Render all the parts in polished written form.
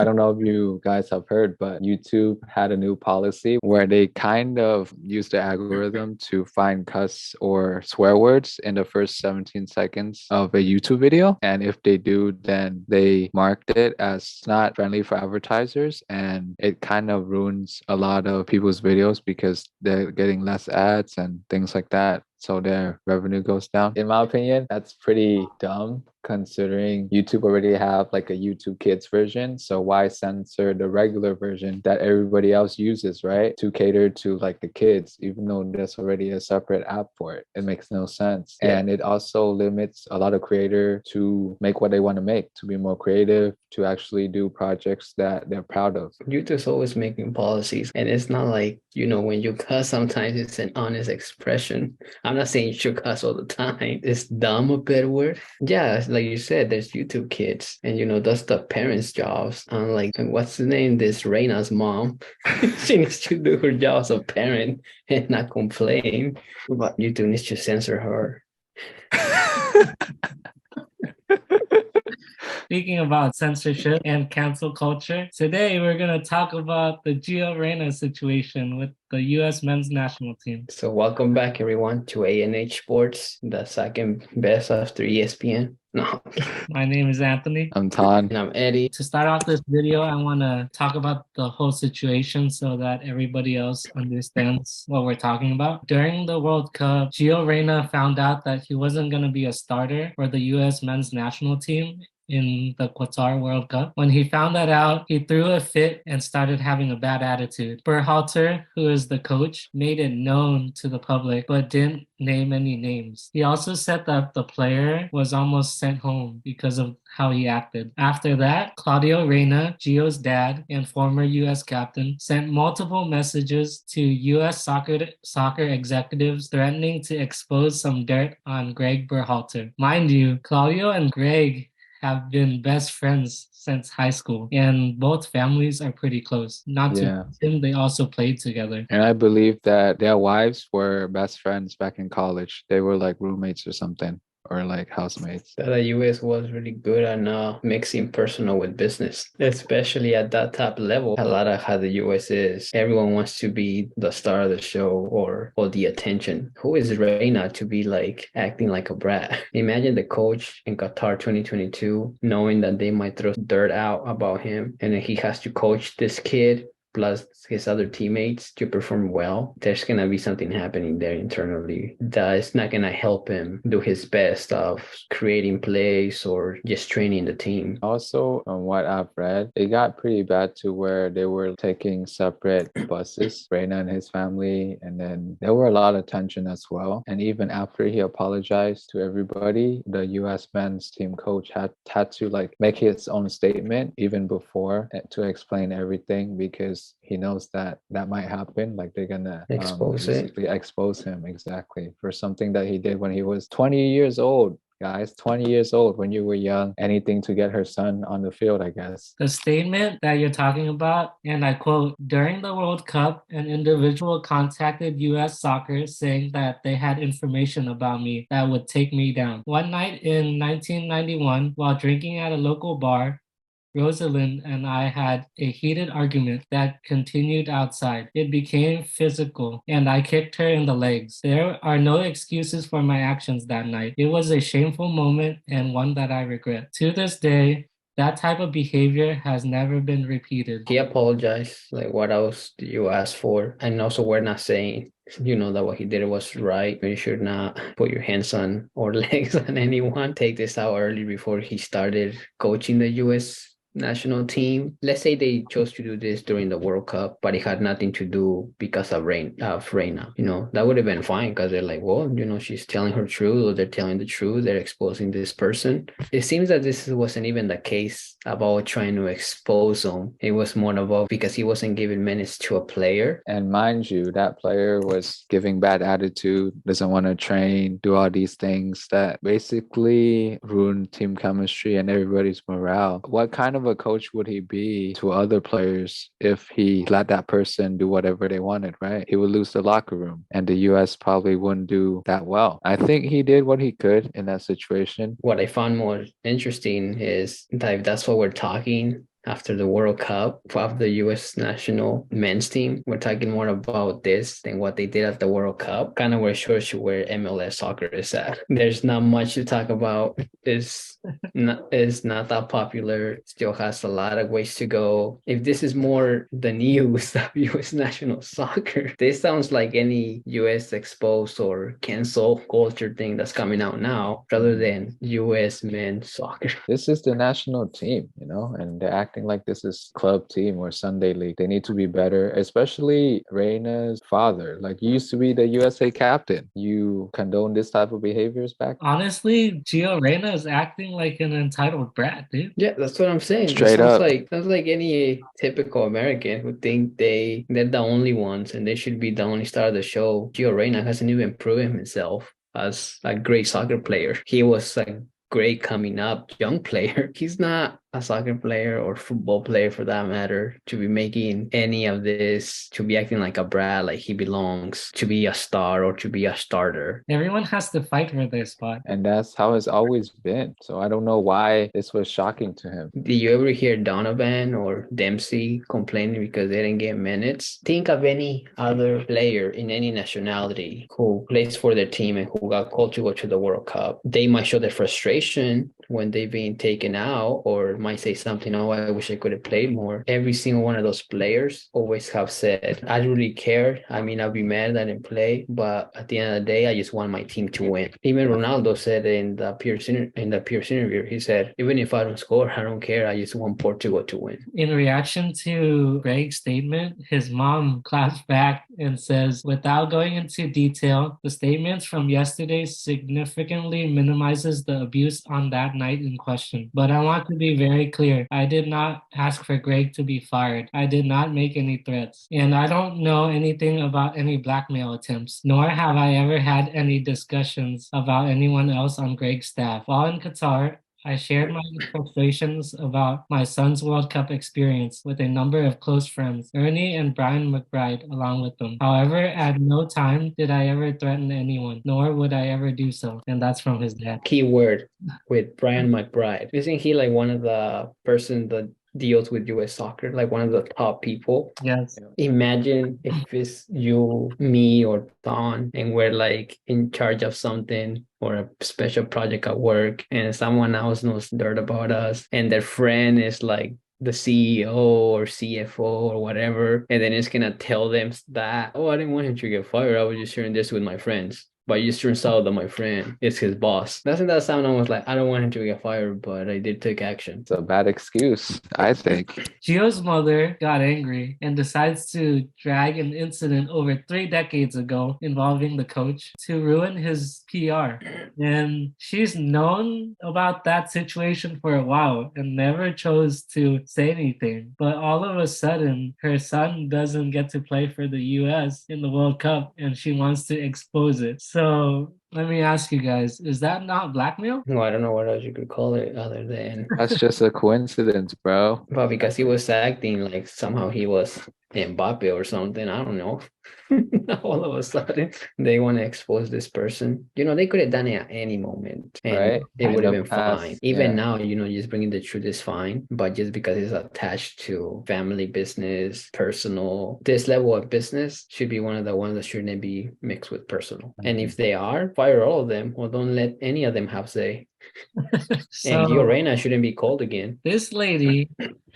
I don't know if you guys have heard, but YouTube had a new policy where they kind of use the algorithm to find cuss or swear words in the first 17 seconds of a YouTube video. And if they do, then they marked it as not friendly for advertisers. And it kind of ruins a lot of people's videos because they're getting less ads and things like that. So their revenue goes down. In my opinion, that's pretty dumb considering YouTube already have like a YouTube Kids version. So why censor the regular version that everybody else uses, right? To cater to like the kids, even though there's already a separate app for it. It makes no sense. Yeah. And it also limits a lot of creator to make what they want to make, to be more creative, to actually do projects that they're proud of. YouTube's always making policies, and it's not like, when you cuss, sometimes it's an honest expression. I'm not saying you should cuss all the time. It's dumb, a better word. Yeah, like you said, there's YouTube Kids, and that's the parents' jobs. Like, what's the name? This Reyna's mom. She needs to do her job as a parent and not complain. But YouTube needs to censor her. Speaking about censorship and cancel culture, today we're going to talk about the Gio Reyna situation with the U.S. men's national team. So welcome back, everyone, to A&H Sports, the second best after ESPN. No. My name is Anthony. I'm Todd. And I'm Eddie. To start off this video, I want to talk about the whole situation so that everybody else understands what we're talking about. During the World Cup, Gio Reyna found out that he wasn't going to be a starter for the U.S. men's national team in the Qatar World Cup. When he found that out, he threw a fit and started having a bad attitude. Berhalter, who is the coach, made it known to the public but didn't name any names. He also said that the player was almost sent home because of how he acted. After that, Claudio Reyna, Gio's dad and former U.S. captain, sent multiple messages to U.S. soccer executives threatening to expose some dirt on Gregg Berhalter. Mind you, Claudio and Gregg have been best friends since high school, and both families are pretty close. Not to mention, they also played together. And I believe that their wives were best friends back in college. They were like roommates or something, or like housemates. The US was really good on mixing personal with business, especially at that top level. A lot of how the US is. Everyone wants to be the star of the show or the attention. Who is Reyna to be like acting like a brat? Imagine the coach in Qatar 2022 knowing that they might throw dirt out about him, and then he has to coach this kid plus his other teammates to perform well. There's gonna be something happening there internally that is not gonna help him do his best of creating plays or just training the team. Also, from what I've read, it got pretty bad to where they were taking separate buses, Reyna and his family, and then there were a lot of tension as well. And even after he apologized to everybody, the US men's team coach had to like make his own statement even before to explain everything, because he knows that might happen. Like they're gonna basically expose him exactly for something that he did when he was 20 years old. Guys, 20 years old, when you were young, anything to get her son on the field, I guess. The statement that you're talking about, and I quote, "During the World Cup, an individual contacted U.S. Soccer saying that they had information about me that would take me down. One night in 1991, while drinking at a local bar, Rosalind and I had a heated argument that continued outside. It became physical, and I kicked her in the legs. There are no excuses for my actions that night. It was a shameful moment and one that I regret. To this day, that type of behavior has never been repeated." He apologized. Like, what else do you ask for? And also, we're not saying that what he did was right. You should not put your hands on or legs on anyone. Take this out early before he started coaching the U.S. national team. Let's say they chose to do this during the World Cup, but it had nothing to do because of Reyna. That would have been fine, because they're like, well, she's telling her truth, or they're telling the truth. They're exposing this person. It seems that this wasn't even the case about trying to expose him. It was more about because he wasn't giving minutes to a player. And mind you, that player was giving bad attitude, doesn't want to train, do all these things that basically ruin team chemistry and everybody's morale. What kind of a coach would he be to other players if he let that person do whatever they wanted, right? He would lose the locker room, and the US probably wouldn't do that well. I think he did what he could in that situation. What I found more interesting is that if that's what we're talking after the World Cup of the U.S. national men's team. We're talking more about this than what they did at the World Cup. Kind of where shows you where MLS soccer is at. There's not much to talk about. Is not that popular. Still has a lot of ways to go. If this is more the news of U.S. national soccer, this sounds like any U.S. expose or cancel culture thing that's coming out now, rather than U.S. men's soccer. This is the national team, you know, and they're acting like this is club team or Sunday league. They need to be better, especially Reyna's father. Like, you used to be the USA captain. You condone this type of behaviors back? Honestly, Gio Reyna is acting like an entitled brat, dude. Yeah, that's what I'm saying. Straight up. Sounds like any typical American who think they're the only ones and they should be the only star of the show. Gio Reyna hasn't even proven himself as a great soccer player. He was a great coming up young player. He's not a soccer player or football player for that matter to be making any of this, to be acting like a brat, like he belongs to be a star or to be a starter. Everyone has to fight for their spot. And that's how it's always been. So I don't know why this was shocking to him. Did you ever hear Donovan or Dempsey complaining because they didn't get minutes? Think of any other player in any nationality who plays for their team and who got called to go to the World Cup. They might show their frustration when they've been taken out, or might say something, oh, I wish I could have played more. Every single one of those players always have said, I don't really care. I mean, I'll be mad that I didn't play, but at the end of the day, I just want my team to win. Even Ronaldo said in the Pierce interview, he said, even if I don't score, I don't care. I just want Portugal to win. In reaction to Gregg's statement, his mom claps back and says, without going into detail, the statements from yesterday significantly minimizes the abuse on that night in question. But I want to be very clear. I did not ask for Gregg to be fired. I did not make any threats. And I don't know anything about any blackmail attempts, nor have I ever had any discussions about anyone else on Gregg's staff. While in Qatar, I shared my frustrations about my son's World Cup experience with a number of close friends, Ernie and Brian McBride, along with them. However, at no time did I ever threaten anyone, nor would I ever do so. And that's from his dad. Keyword with Brian McBride. Isn't he like one of the person that deals with US soccer, like one of the top people? Yes. Imagine if it's you, me, or Don, and we're like in charge of something or a special project at work, and someone else knows dirt about us, and their friend is like the CEO or CFO or whatever, and then it's gonna tell them that, oh, I didn't want him to get fired. I was just sharing this with my friends. But it just turns out that my friend is his boss. Doesn't that sound almost like, I don't want him to get fired, but I did take action? It's a bad excuse, I think. Gio's mother got angry and decides to drag an incident over 3 decades ago involving the coach to ruin his PR. And she's known about that situation for a while and never chose to say anything. But all of a sudden, her son doesn't get to play for the US in the World Cup and she wants to expose it. So let me ask you guys, is that not blackmail? No, I don't know what else you could call it other than... That's just a coincidence, bro. Well, because he was acting like somehow he was Mbappe or something. I don't know. All of a sudden, they want to expose this person. You know, they could have done it at any moment, and right? it would have been past, fine. Even now, you know, just bringing the truth is fine. But just because it's attached to family business, personal, this level of business should be one of the ones that shouldn't be mixed with personal. And if they are, fire all of them, or don't let any of them have say. So, and Gio Reyna shouldn't be called again. This lady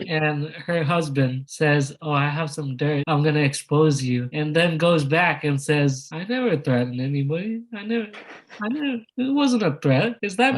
and her husband says, oh, I have some dirt, I'm gonna expose you, and then goes back and says, I never threatened anybody. I never, it wasn't a threat. Is that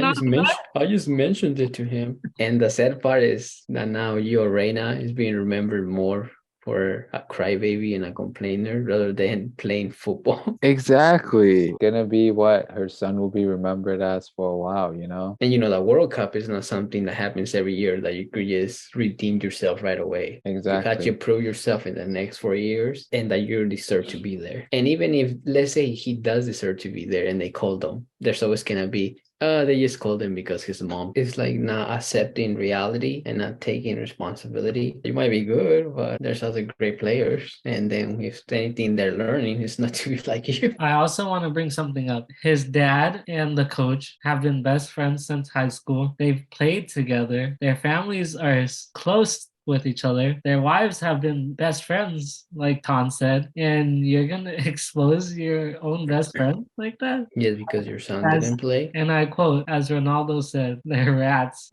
I just mentioned it to him. And the sad part is that now Gio Reyna is being remembered more for a crybaby and a complainer rather than playing football. Exactly. Gonna be what her son will be remembered as for a while, you know? And you know, the World Cup is not something that happens every year that you could just redeem yourself right away. Exactly. You have to prove yourself in the next 4 years and that you deserve to be there. And even if, let's say he does deserve to be there and they called him, there's always gonna be, they just called him because his mom is like not accepting reality and not taking responsibility. You might be good, but there's other great players. And then if anything they're learning is not to be like you. I also want to bring something up. His dad and the coach have been best friends since high school. They've played together. Their families are as close with each other. Their wives have been best friends, like Ton said, and you're gonna expose your own best friend like that? Just because your son As didn't play. and I quote, as Ronaldo said, they're rats.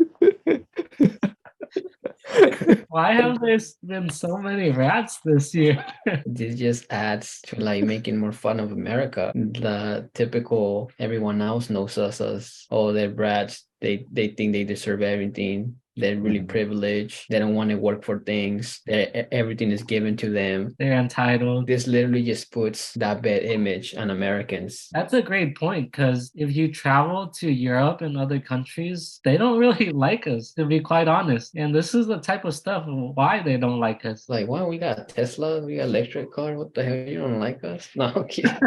Why have there been so many rats this year? This just adds to like making more fun of America. The typical everyone else knows us as, oh, they're brats. They think they deserve everything. They're really privileged. They don't want to work for things. Everything is given to them. They're entitled. This literally just puts that bad image on Americans. That's a great point, because if you travel to Europe and other countries, they don't really like us, to be quite honest. And this is the type of stuff why they don't like us. Like, wow, we got Tesla, we got electric car. What the hell? You don't like us? No, I'm kidding.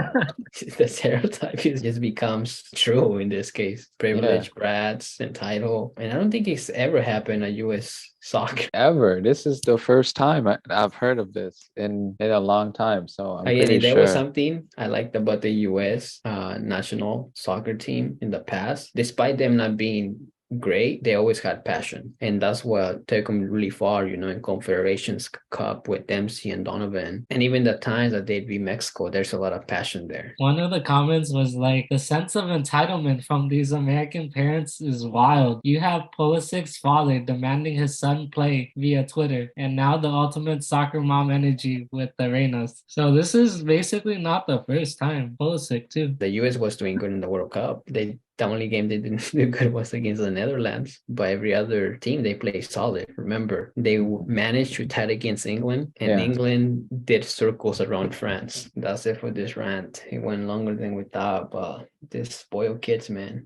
The stereotype just becomes true in this case. Privileged brats, entitled. And I don't think it's ever happened at US soccer. Ever. This is the first time I've heard of this in a long time. So I'm pretty There sure. was something I liked about the US national soccer team in the past. Despite them not being great, they always had passion, and that's what took them really far, in Confederations Cup with Dempsey and Donovan, and even the times that they'd be Mexico, there's a lot of passion there. One of the comments was like, the sense of entitlement from these American parents is wild. You have Pulisic's father demanding his son play via Twitter, and now the ultimate soccer mom energy with the Reynas. So this is basically not the first time. Pulisic too. The US was doing good in the World Cup. The only game they didn't do good was against the Netherlands. But every other team, they played solid. Remember, they managed to tie against England, and England did circles around France. That's it for this rant. It went longer than we thought, but these spoiled kids, man.